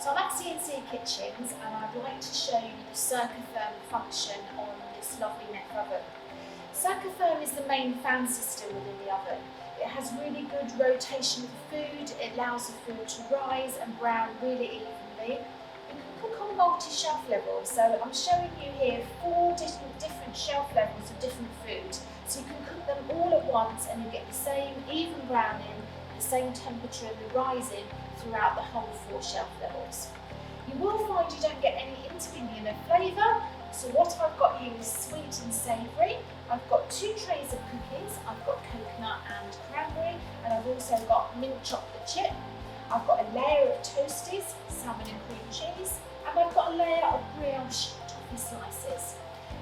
So I'm at C&C Kitchens and I'd like to show you the Circotherm function on this lovely Neff oven. Circotherm is the main fan system within the oven. It has really good rotation of the food, it allows the food to rise and brown really evenly. You can cook on multi-shelf levels, so I'm showing you here 4 different shelf levels of different food. So you can cook them all at once and you get the same even browning, the same temperature and the rising throughout the whole 4 shelf levels. You will find you don't get any intermingling of flavour, so what I've got here is sweet and savoury. I've got 2 trays of cookies, I've got coconut and cranberry, and I've also got mint chocolate chip. I've got a layer of toasties, salmon and cream cheese, and I've got a layer of brioche toffee slices.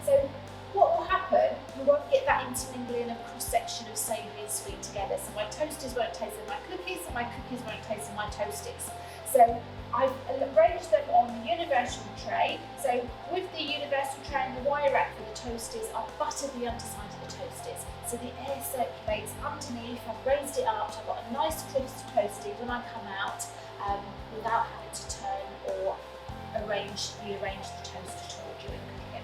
So what will happen, you won't get that intermingling of cross-section of savoury and sweet together. So my toasties won't taste of my cookies and my cookies won't taste of my toasties. So I've arranged them on the universal tray. So with the universal tray and the wire rack for the toasties, I've buttered the underside of the toasties. So the air circulates underneath, I've raised it up, so I've got a nice crisp toastie when I come out without having to turn or rearrange the toast at all during cooking.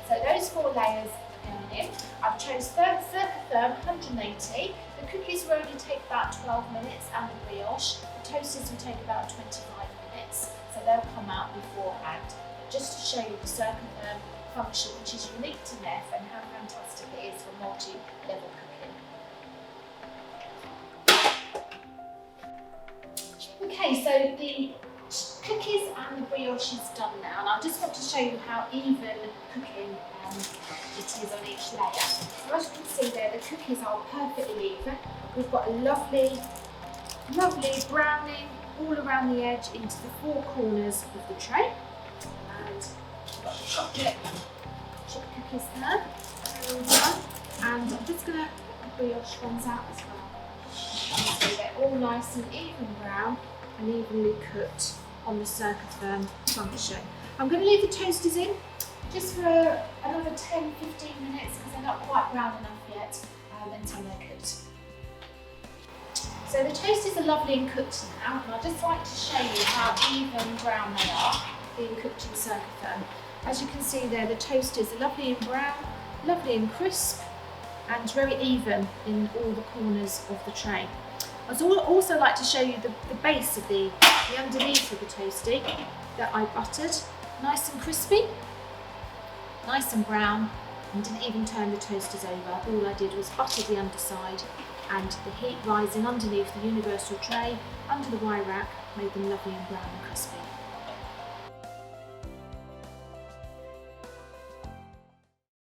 So those 4 layers are going in. I've chose Circotherm 180. The cookies will only take about 12 minutes and the brioche. The toasties will take about 25 minutes. So they'll come out beforehand. Just to show you the Circotherm function, which is unique to Neff and how fantastic it is for multi-level cooking. Okay, so the cookies and the brioche is done now, and I just want to show you how even cooking it is on each layer. So as you can see there, the cookies are perfectly even. We've got a lovely browning all around the edge into the 4 corners of the tray. And we've got the chocolate chip cookies there, they're all done. And I'm just going to put the brioche ones out as well. So they're all nice and even brown and evenly cooked on the Circotherm function. I'm going to leave the toasters in just for another 10-15 minutes because they're not quite brown enough yet until they're cooked. So the toasters are lovely and cooked now, and I'd just like to show you how even brown they are being cooked in Circotherm. As you can see there, the toasters are lovely and brown, lovely and crisp, and very even in all the corners of the tray. I'd also like to show you the base of the underneath of the toastie that I buttered. Nice and crispy, nice and brown, and didn't even turn the toasters over. All I did was butter the underside, and the heat rising underneath the universal tray, under the wire rack, made them lovely and brown and crispy.